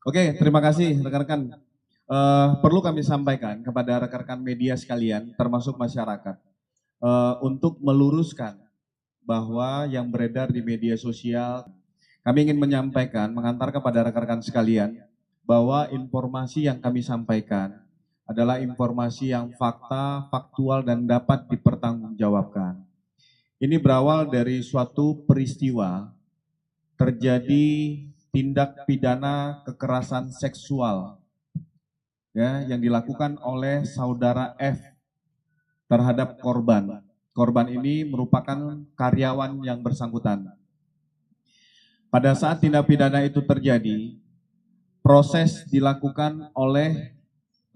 Oke, terima kasih rekan-rekan. Perlu kami sampaikan kepada rekan-rekan media sekalian, termasuk masyarakat, untuk meluruskan bahwa yang beredar di media sosial, kami ingin menyampaikan, mengantar kepada rekan-rekan sekalian, bahwa informasi yang kami sampaikan adalah informasi yang fakta, faktual, dan dapat dipertanggungjawabkan. Ini berawal dari suatu peristiwa terjadi tindak pidana kekerasan seksual ya yang dilakukan oleh saudara F terhadap korban. Korban ini merupakan karyawan yang bersangkutan. Pada saat tindak pidana itu terjadi, proses dilakukan oleh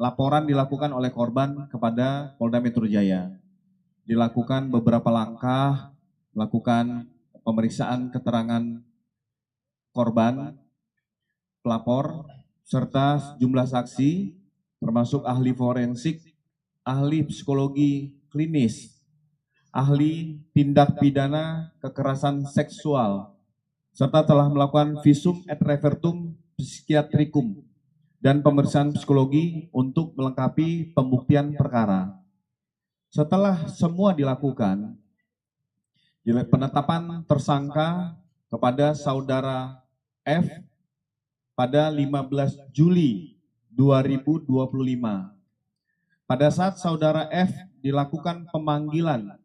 laporan dilakukan oleh korban kepada Polda Metro Jaya. Dilakukan beberapa langkah, melakukan pemeriksaan keterangan korban, pelapor, serta sejumlah saksi, termasuk ahli forensik, ahli psikologi klinis, ahli tindak pidana kekerasan seksual, serta telah melakukan visum et repertum psikiatrikum dan pemeriksaan psikologi untuk melengkapi pembuktian perkara. Setelah semua dilakukan, penetapan tersangka kepada saudara F pada 15 Juli 2025. Pada saat saudara F dilakukan pemanggilan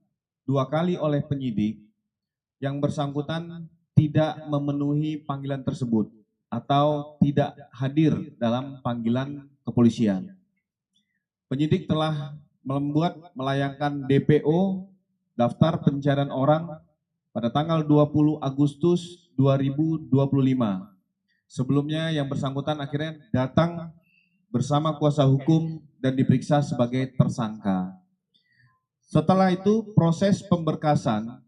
2 kali oleh penyidik, yang bersangkutan tidak memenuhi panggilan tersebut atau tidak hadir dalam panggilan kepolisian. Penyidik telah melayangkan DPO, daftar pencarian orang, pada tanggal 20 Agustus 2025. Sebelumnya yang bersangkutan akhirnya datang bersama kuasa hukum dan diperiksa sebagai tersangka. Setelah itu proses pemberkasan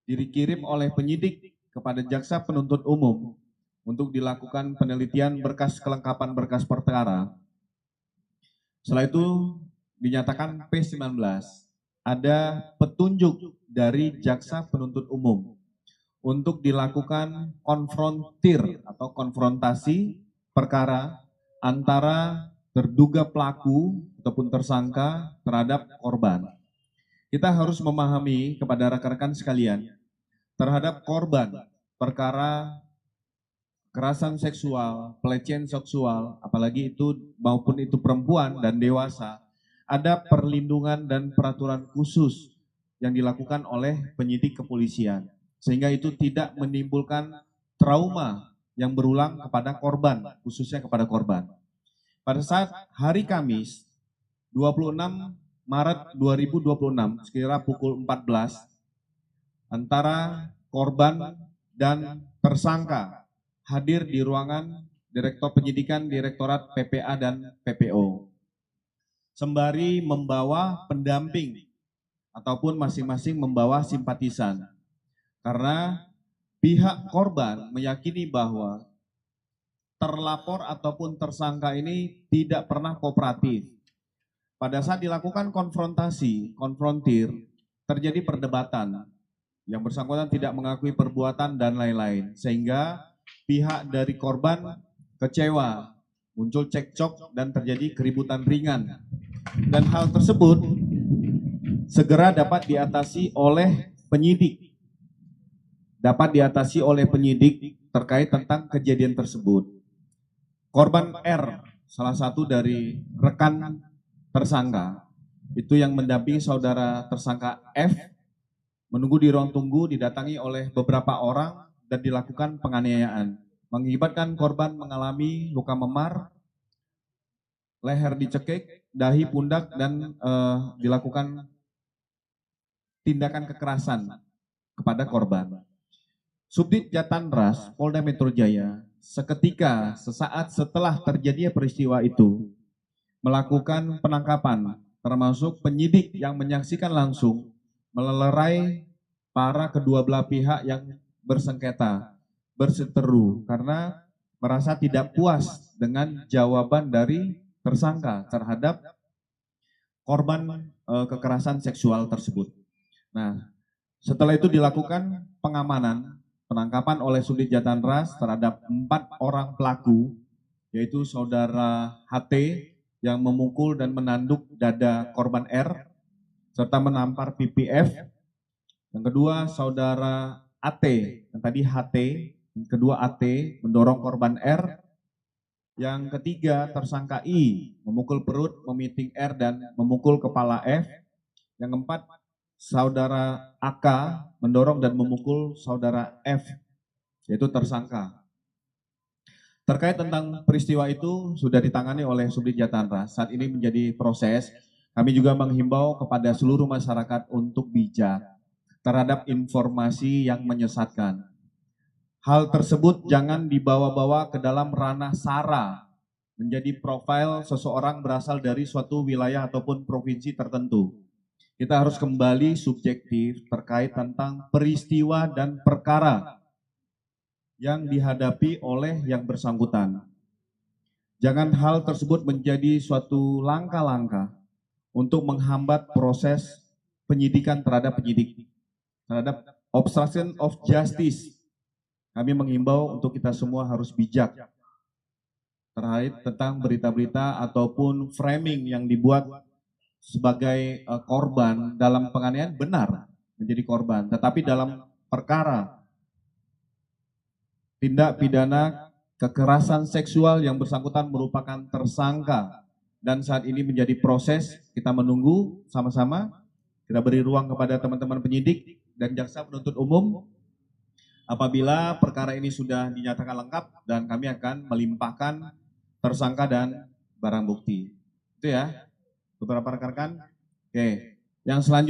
dikirim oleh penyidik kepada jaksa penuntut umum untuk dilakukan penelitian berkas kelengkapan berkas perkara. Setelah itu dinyatakan P19, ada petunjuk dari jaksa penuntut umum untuk dilakukan konfrontir atau konfrontasi perkara antara terduga pelaku ataupun tersangka terhadap korban. Kita harus memahami kepada rekan-rekan sekalian, terhadap korban perkara kekerasan seksual, pelecehan seksual, apalagi itu maupun itu perempuan dan dewasa, ada perlindungan dan peraturan khusus yang dilakukan oleh penyidik kepolisian, sehingga itu tidak menimbulkan trauma yang berulang kepada korban, khususnya kepada korban. Pada saat hari Kamis 26 Maret 2026 sekira pukul 14, antara korban dan tersangka hadir di ruangan Direktur Penyidikan Direktorat PPA dan PPO, sembari membawa pendamping ataupun masing-masing membawa simpatisan. Karena pihak korban meyakini bahwa terlapor ataupun tersangka ini tidak pernah kooperatif. Pada saat dilakukan konfrontir, terjadi perdebatan. Yang bersangkutan tidak mengakui perbuatan dan lain-lain. Sehingga pihak dari korban kecewa, muncul cekcok dan terjadi keributan ringan. Dan hal tersebut segera dapat diatasi oleh penyidik. Terkait tentang kejadian tersebut. Korban R, salah satu dari rekan tersangka, itu yang mendampingi saudara tersangka F, menunggu di ruang tunggu didatangi oleh beberapa orang dan dilakukan penganiayaan. Mengakibatkan korban mengalami luka memar, leher dicekik, dahi, pundak, dan dilakukan tindakan kekerasan kepada korban. Subdit Jatanras Polda Metro Jaya sesaat setelah terjadinya peristiwa itu melakukan penangkapan, termasuk penyidik yang menyaksikan langsung melerai para kedua belah pihak yang bersengketa, berseteru karena merasa tidak puas dengan jawaban dari tersangka terhadap korban kekerasan seksual tersebut. Nah, setelah itu dilakukan penangkapan oleh Subdit Jatanras terhadap 4 orang pelaku yaitu saudara HT yang memukul dan menanduk dada korban R serta menampar PPF. Yang kedua, saudara AT, yang tadi HT, yang kedua AT mendorong korban R. Yang ketiga, tersangka I memukul perut, memiting R dan memukul kepala F. Yang keempat, saudara AK mendorong dan memukul saudara F, yaitu tersangka. Terkait tentang peristiwa itu sudah ditangani oleh Subdit Jatanras. Saat ini menjadi proses. Kami juga menghimbau kepada seluruh masyarakat untuk bijak terhadap informasi yang menyesatkan. Hal tersebut jangan dibawa-bawa ke dalam ranah SARA, menjadi profil seseorang berasal dari suatu wilayah ataupun provinsi tertentu. Kita harus kembali subjektif terkait tentang peristiwa dan perkara yang dihadapi oleh yang bersangkutan. Jangan hal tersebut menjadi suatu langkah-langkah untuk menghambat proses penyidikan terhadap penyidik, terhadap obstruction of justice. Kami menghimbau untuk kita semua harus bijak terkait tentang berita-berita ataupun framing yang dibuat sebagai korban dalam penganiayaan benar menjadi korban, tetapi dalam perkara tindak pidana kekerasan seksual yang bersangkutan merupakan tersangka dan saat ini menjadi proses. Kita menunggu sama-sama, kita beri ruang kepada teman-teman penyidik dan jaksa penuntut umum apabila perkara ini sudah dinyatakan lengkap dan kami akan melimpahkan tersangka dan barang bukti. Itu ya beberapa rekan-rekan. Oke, yang selanjutnya